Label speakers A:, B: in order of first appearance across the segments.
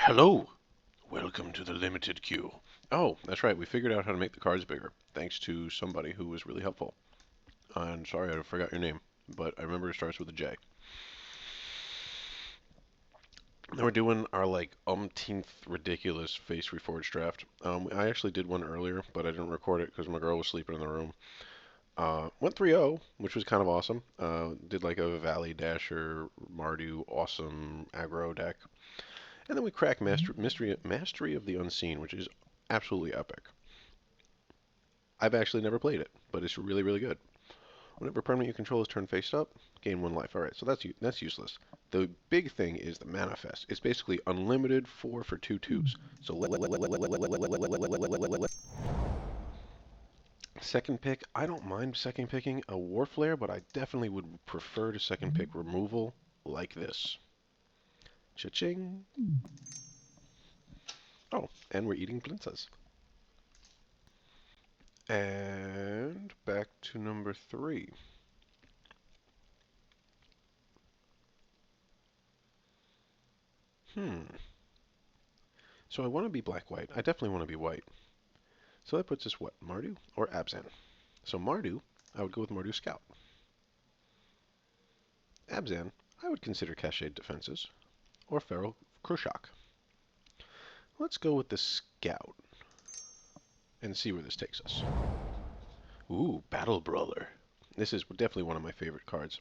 A: Hello! Welcome to the limited queue. Oh, that's right, we figured out how to make the cards bigger, thanks to somebody who was really helpful. And sorry, I forgot your name, but I remember it starts with a J. Now we're doing our like umpteenth ridiculous face reforged draft. I actually did one earlier, but I didn't record it because my girl was sleeping in the room. Went 3-0, which was kind of awesome. Did like a Valley Dasher, Mardu, awesome aggro deck. And then we cracked Mastery of the Unseen, which is absolutely epic. I've actually never played it, but it's really, really good. Whenever permanent you control is turned face up, gain 1 life. Alright, so that's useless. The big thing is the manifest. It's basically unlimited 4 for 2/2s. So second pick, I don't mind second picking a Warflare, but I definitely would prefer to second pick removal like this. Cha-ching! Oh, and we're eating blintzas. And back to number 3. So I want to be black-white. I definitely want to be white. So that puts us what? Mardu or Abzan? So Mardu, I would go with Mardu Scout. Abzan, I would consider Cached Defenses or Feral Krushak. Let's go with the Scout and see where this takes us. Ooh, Battle Brawler. This is definitely one of my favorite cards.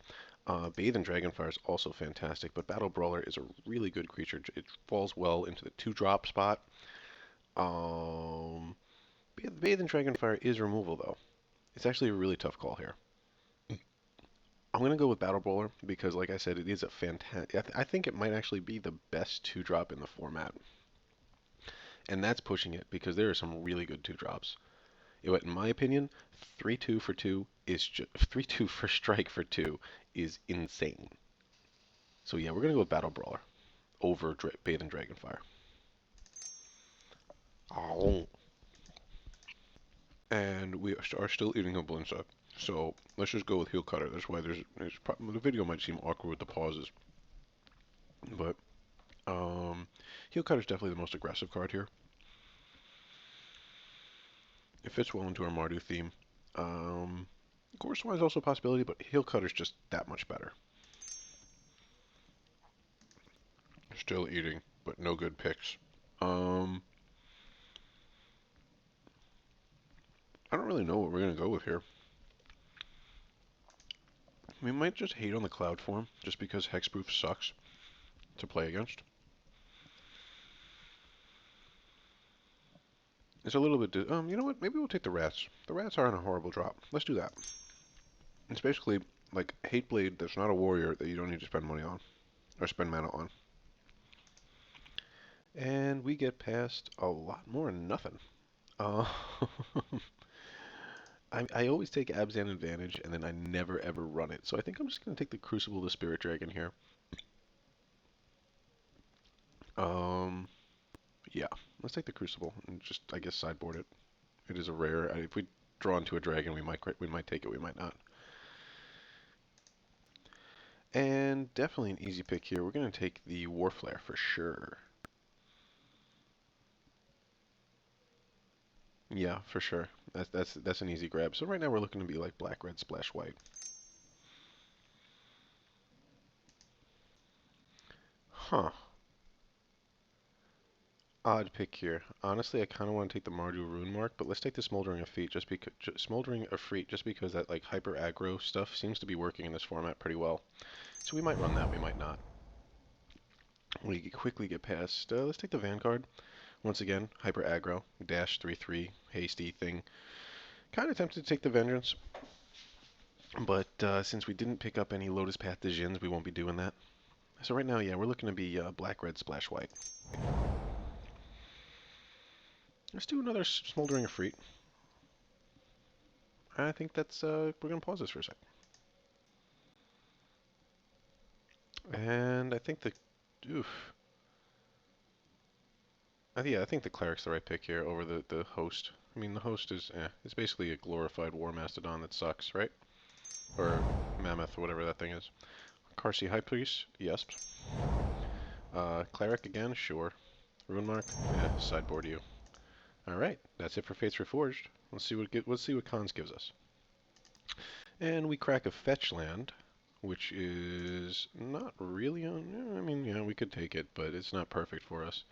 A: Bathe and Dragonfire is also fantastic, but Battle Brawler is a really good creature. It falls well into the 2-drop spot. Bathe and Dragonfire is removal, though. It's actually a really tough call here. I'm going to go with Battle Brawler because, like I said, it is a fantastic... I think it might actually be the best 2-drop in the format. And that's pushing it because there are some really good 2-drops. In my opinion, 3-2 for 2 is 3-2 for strike for 2 is insane. So yeah, we're going to go with Battle Brawler over Bathe and Dragonfire. Oh. And we are still eating a Blinza. So let's just go with Heel Cutter. That's why the video might seem awkward with the pauses. But Heel Cutter is definitely the most aggressive card here. It fits well into our Mardu theme. Gorsewise is also a possibility, but Heel Cutter is just that much better. Still eating, but no good picks. I don't really know what we're going to go with here. We might just hate on the Cloud form, just because Hexproof sucks to play against. It's a little bit... you know what? Maybe we'll take the Rats. The Rats aren't a horrible drop. Let's do that. It's basically like Hateblade that's not a warrior that you don't need to spend money on. Or spend mana on. And we get past a lot more than nothing. I always take Abzan advantage, and then I never ever run it. So I think I'm just going to take the Crucible of the Spirit Dragon here. Yeah, let's take the Crucible and just, I guess, sideboard it. It is a rare. If we draw into a dragon, we might take it, we might not. And definitely an easy pick here. We're going to take the Warflare for sure. Yeah, for sure. That's an easy grab. So right now we're looking to be like black, red, splash, white. Huh. Odd pick here. Honestly, I kind of want to take the Mardu Rune Mark, but let's take the Smoldering Efreet just because that like hyper aggro stuff seems to be working in this format pretty well. So we might run that, we might not. We quickly get past. Let's take the Vanguard. Once again, hyper aggro, dash 3/3, hasty thing. Kind of tempted to take the Vengeance, but since we didn't pick up any Lotus Path Djinns, we won't be doing that. So right now, yeah, we're looking to be black, red, splash, white. Let's do another Smoldering Efreet. I think that's, we're going to pause this for a sec. And I think oof. Yeah, I think the Cleric's the right pick here over the Host. I mean, the Host is, it's basically a glorified War Mastodon that sucks, right? Or Mammoth, or whatever that thing is. Karsi High Priest, yes. Cleric again, sure. Ruin Mark? Yeah, sideboard you. Alright, that's it for Fates Reforged. Let's see what Cons gives us. And we crack a fetch land, which is not really on. I mean, yeah, we could take it, but it's not perfect for us.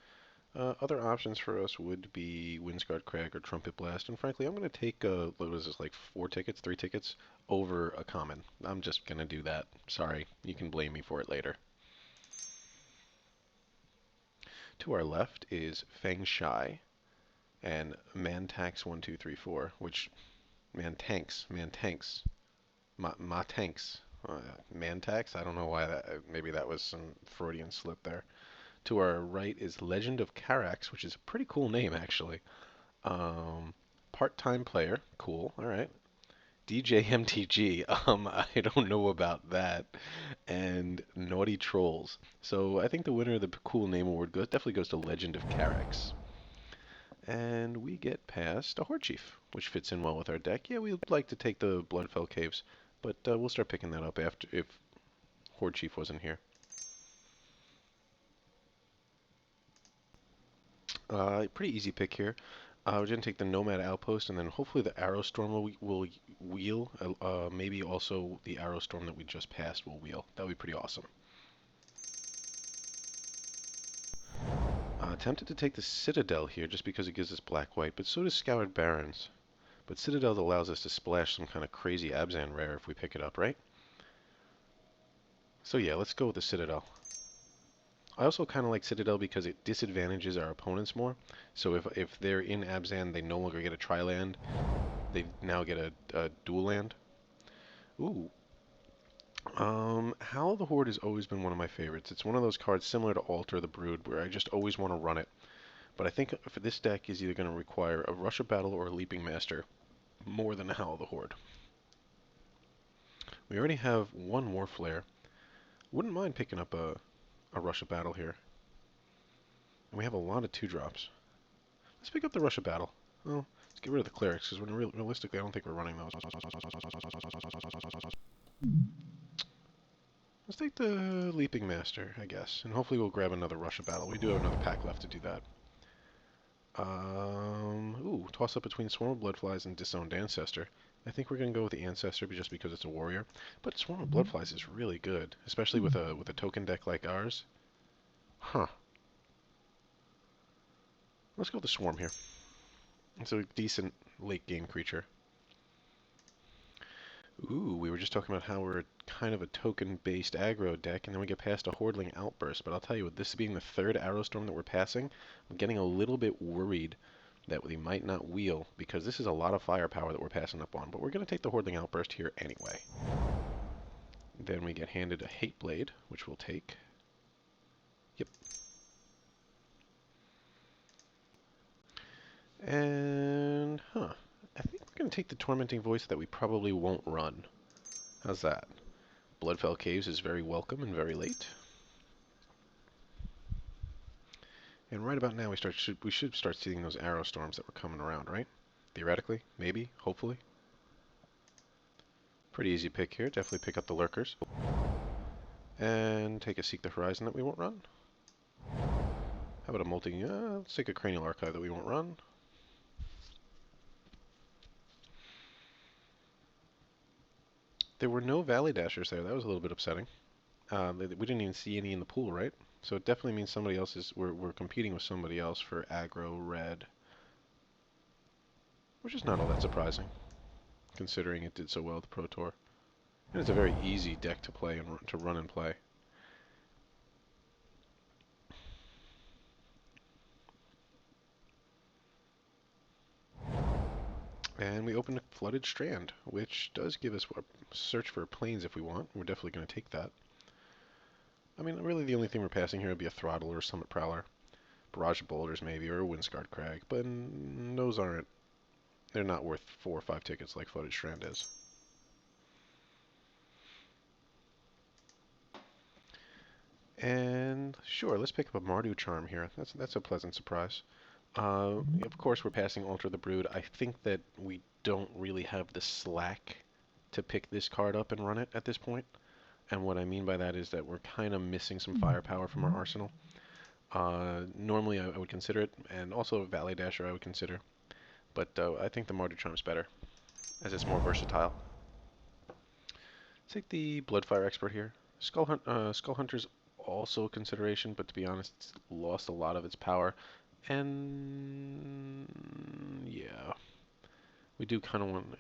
A: Other options for us would be Windsguard Crag or Trumpet Blast, and frankly, I'm going to take, what was this, like 4 tickets, 3 tickets, over a common. I'm just going to do that. Sorry, you can blame me for it later. To our left is Feng Shai and Mantax 1234, which, Mantanks, Ma Tanks. Mantax? I don't know why that, maybe that was some Freudian slip there. To our right is Legend of Carax, which is a pretty cool name, actually. Um, Part-time player, cool. All right. DJ MTG, I don't know about that. And Naughty Trolls. So I think the winner of the cool name award definitely goes to Legend of Carax. And we get past a Horde Chief, which fits in well with our deck. Yeah, we'd like to take the Bloodfell Caves, but we'll start picking that up after if Horde Chief wasn't here. Pretty easy pick here. We're going to take the Nomad Outpost, and then hopefully the Arrow Storm will wheel. Maybe also the Arrow Storm that we just passed will wheel. That would be pretty awesome. Tempted to take the Citadel here just because it gives us black-white, but so does Scoured Barrens. But Citadel allows us to splash some kind of crazy Abzan rare if we pick it up, right? So yeah, let's go with the Citadel. I also kind of like Citadel because it disadvantages our opponents more. So if they're in Abzan, they no longer get a tri-land. They now get a dual land. Ooh. Howl of the Horde has always been one of my favorites. It's one of those cards similar to Altar the Brood where I just always want to run it. But I think for this deck is either going to require a Rush of Battle or a Leaping Master more than a Howl of the Horde. We already have one War Flare. Wouldn't mind picking up a Rush of Battle here. And we have a lot of 2-drops. Let's pick up the Rush of Battle. Well, let's get rid of the Clerics, because realistically, I don't think we're running those. Let's take the Leaping Master, I guess. And hopefully we'll grab another Rush of Battle. We do have another pack left to do that. Ooh, toss up between Swarm of Bloodflies and Disowned Ancestor. I think we're going to go with the Ancestor just because it's a warrior. But Swarm of Bloodflies is really good, especially with a token deck like ours. Huh. Let's go with the Swarm here. It's a decent late game creature. Ooh, we were just talking about how we're kind of a token-based aggro deck, and then we get past a Hordling Outburst. But I'll tell you, with this being the third Arrow Storm that we're passing, I'm getting a little bit worried that we might not wheel, because this is a lot of firepower that we're passing up on. But we're going to take the Hordling Outburst here anyway. Then we get handed a Hate Blade, which we'll take. Yep. And, I think we're going to take the Tormenting Voice that we probably won't run. How's that? Bloodfell Caves is very welcome and very late. And right about now we should start seeing those Arrow Storms that were coming around, right? Theoretically, maybe, hopefully. Pretty easy pick here. Definitely pick up the Lurkers. And take a Seek the Horizon that we won't run. How about a Molting... let's take a Cranial Archive that we won't run. There were no Valley Dashers there. That was a little bit upsetting. We didn't even see any in the pool, right? So it definitely means somebody else is... We're competing with somebody else for aggro red. Which is not all that surprising, considering it did so well at the Pro Tour. And it's a very easy deck to play and to run and play. And we open a Flooded Strand, which does give us a search for planes if we want. We're definitely going to take that. I mean, really the only thing we're passing here would be a Throttle or a Summit Prowler. Barrage of Boulders maybe, or a Windscarred Crag. But those aren't... They're not worth 4 or 5 tickets like Flooded Strand is. And sure, let's pick up a Mardu Charm here. That's a pleasant surprise. Of course, we're passing Alter the Brood. I think that we don't really have the slack to pick this card up and run it at this point. And what I mean by that is that we're kind of missing some firepower from our arsenal. Normally I would consider it, and also Valley Dasher I would consider, but I think the Martyr Charm's better, as it's more versatile. Take the Bloodfire Expert here. Skull Hunter's also a consideration, but to be honest, it's lost a lot of its power. And yeah, we do kind of want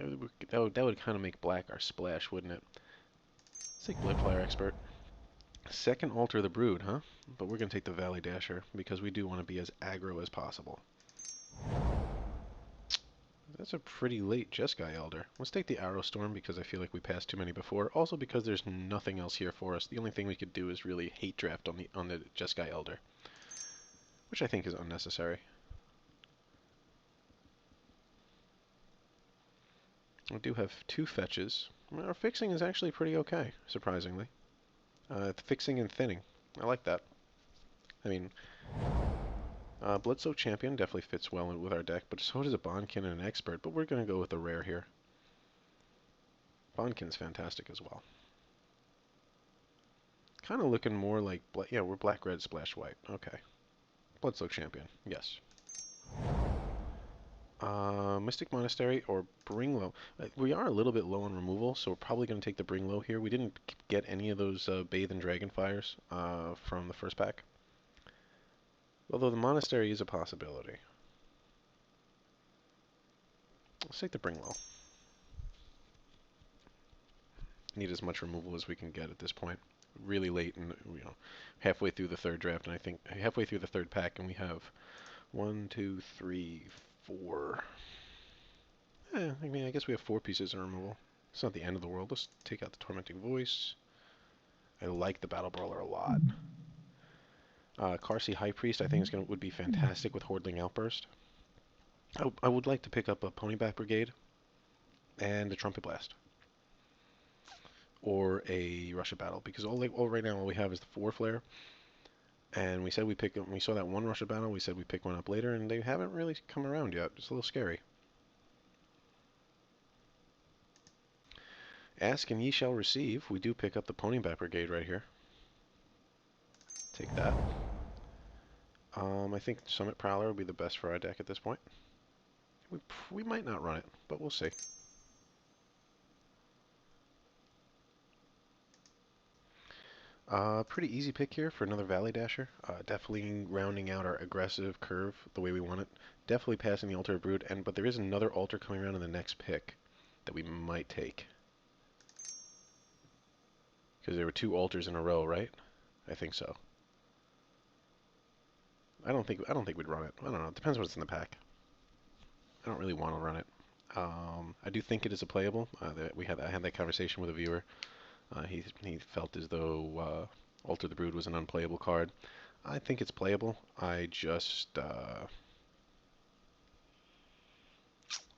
A: that would kind of make black our splash, wouldn't it? Let's take Bloodfire Expert. Second Alter the Brood, huh? But we're gonna take the Valley Dasher because we do want to be as aggro as possible. That's a pretty late Jeskai Elder. Let's take the Arrow Storm because I feel like we passed too many before. Also because there's nothing else here for us. The only thing we could do is really hate draft on the Jeskai Elder, which I think is unnecessary. We do have two fetches. Our fixing is actually pretty okay, surprisingly. Fixing and thinning. I like that. I mean, Bloodsoaked Champion definitely fits well with our deck, but so does a Bondkin and an Expert, but we're going to go with the rare here. Bondkin's fantastic as well. Kind of looking more like, yeah, we're black, red, splash, white. Okay. Bloodsoaked Champion, yes. Mystic Monastery or Bring Low. We are a little bit low on removal, so we're probably going to take the Bring Low here. We didn't get any of those Bathe and Dragonfires from the first pack. Although the Monastery is a possibility. Let's take the Bring Low. Need as much removal as we can get at this point. Really late and halfway through the third draft, and I think halfway through the third pack, and we have 1, 2, 3, 4. I mean, I guess we have 4 pieces of removal. It's not the end of the world. Let's take out the Tormenting Voice. I like the Battle Brawler a lot. Karsi High Priest I think would be fantastic with Hordling Outburst. I would like to pick up a Ponyback Brigade and a Trumpet Blast. Or a Rush of Battle, because right now all we have is the 4 Flare. And we said we saw that one Rush of Battle, we said we pick one up later, and they haven't really come around yet. It's a little scary. Ask and ye shall receive. We do pick up the Ponyback Brigade right here. Take that. I think Summit Prowler would be the best for our deck at this point. We might not run it, but we'll see. Pretty easy pick here for another Valley Dasher. Definitely rounding out our aggressive curve the way we want it. Definitely passing the Altar Brood, but there is another Altar coming around in the next pick that we might take. Because there were 2 Altars in a row, right? I think so. I don't think we'd run it. I don't know. It depends what's in the pack. I don't really want to run it. I do think it is a playable. I had that conversation with a viewer. He felt as though Alter the Brood was an unplayable card. I think it's playable. I just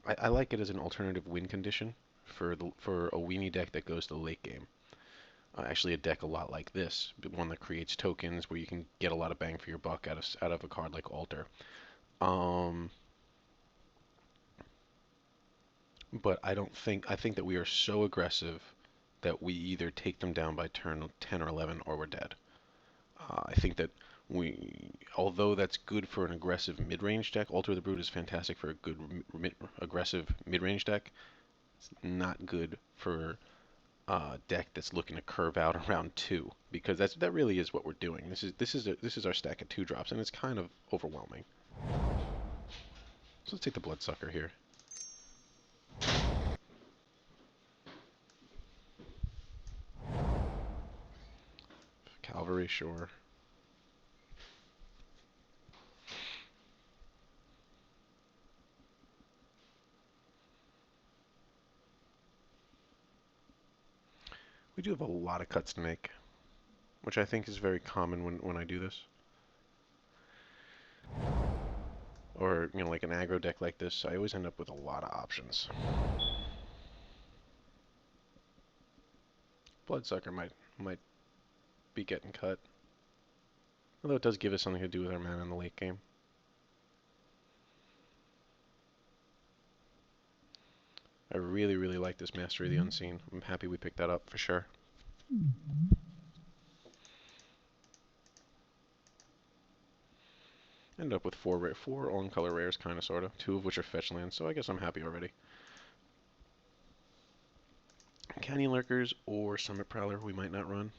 A: I like it as an alternative win condition for a weenie deck that goes to the late game. Actually, a deck a lot like this, one that creates tokens where you can get a lot of bang for your buck out of a card like Alter. But I think that we are so aggressive that we either take them down by turn 10 or 11 or we're dead. I think that although that's good for an aggressive mid-range deck, Alter the Brood is fantastic for a good aggressive mid-range deck. It's not good for a deck that's looking to curve out around 2, because that really is what we're doing. This is our stack of 2-drops, and it's kind of overwhelming. So let's take the Bloodsucker here. Cavalry, sure. We do have a lot of cuts to make, which I think is very common when I do this. Or, like an aggro deck like this, I always end up with a lot of options. Bloodsucker might be getting cut. Although it does give us something to do with our mana in the late game. I really, really like this Mastery of the Unseen. I'm happy we picked that up for sure. End up with four on-color rares, kind of, sort of. Two of which are fetch lands, so I guess I'm happy already. Canyon Lurkers or Summit Prowler we might not run.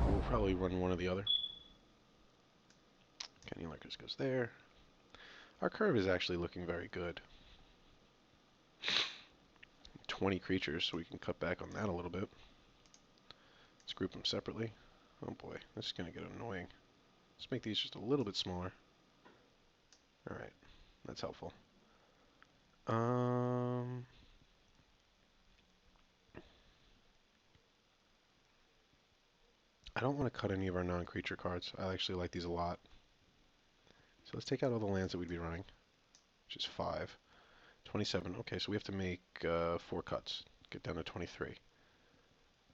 A: We'll probably run one or the other. Canyon Lurkers goes there. Our curve is actually looking very good. 20 creatures, so we can cut back on that a little bit. Let's group them separately. Oh boy, this is going to get annoying. Let's make these just a little bit smaller. Alright, that's helpful. I don't want to cut any of our non-creature cards. I actually like these a lot. So let's take out all the lands that we'd be running, which is 5. 27. Okay, so we have to make 4 cuts. Get down to 23.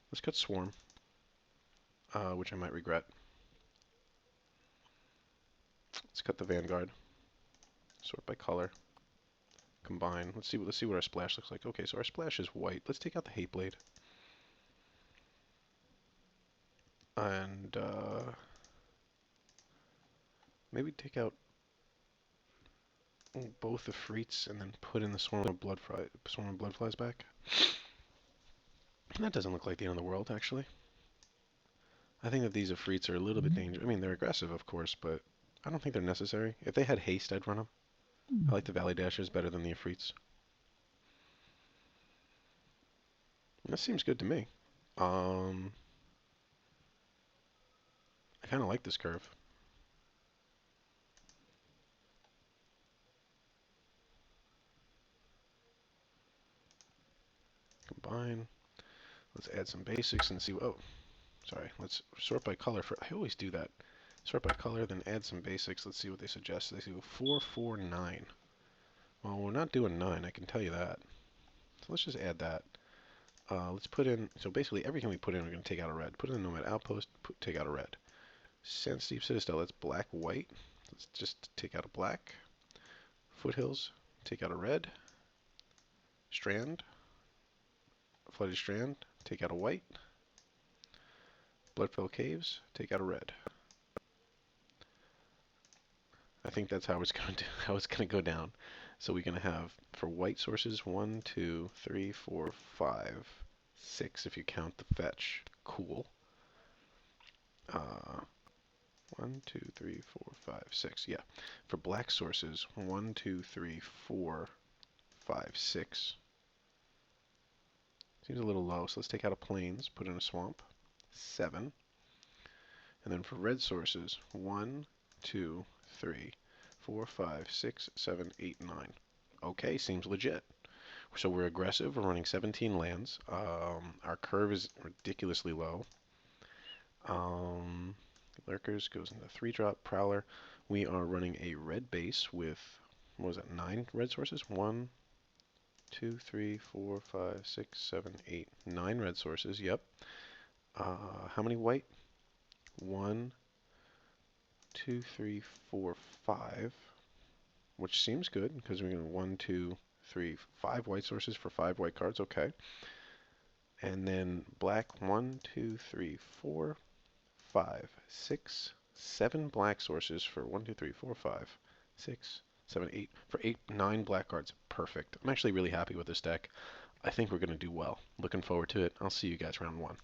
A: Let's cut Swarm, which I might regret. Let's cut the Vanguard. Sort by color. Combine. Let's see what our splash looks like. Okay, so our splash is white. Let's take out the Hateblade. And maybe take out both the Freets and then put in the Swarm of Bloodflies back. That doesn't look like the end of the world, actually. I think that these Efreets are a little bit dangerous. I mean, they're aggressive, of course, but I don't think they're necessary. If they had haste, I'd run them. I like the Valley Dashers better than the Efreets. That seems good to me. I kind of like this curve. Combine. Let's add some basics and see. Oh, sorry. Let's sort by color. I always do that. Sort by color, then add some basics. Let's see what they suggest. They do 4, 4, 9. Well, we're not doing 9. I can tell you that. So let's just add that. Let's put in. So basically, everything we put in, we're going to take out a red. Put in the Nomad Outpost. Take out a red. Sandsteep Citadel. That's black, white. Let's just take out a black. Foothills. Take out a red. Strand. Flooded Strand. Take out a white. Bloodfell Caves. Take out a red. I think that's how it's going to go down. So we're going to have for white sources 1, 2, 3, 4, 5, 6 if you count the fetch. Cool. 1, 2, 3, 4, 5, 6. Yeah. For black sources 1, 2, 3, 4, 5, 6. Seems a little low, so let's take out a plains, put in a swamp. 7. And then for red sources 1, 2, 3, 4, 5, 6, 7, 8, 9. Okay, seems legit. So we're aggressive. We're running 17 lands. Our curve is ridiculously low. Lurkers goes into 3-drop. Prowler. We are running a red base with, what was that, 9 red sources? 1, 2, 3, 4, 5, 6, 7, 8, 9 red sources. Yep. How many white? 1, 2, 3, 4, 5. Which seems good because we're going to 1, 2, 3, 5 white sources for 5 white cards. Okay. And then black 1, 2, 3, 4, 5, 6, 7 black sources for 1, 2, 3, 4, 5, 6, 7, 8 for 9 black cards. Perfect. I'm actually really happy with this deck. I think we're going to do well. Looking forward to it. I'll see you guys round 1.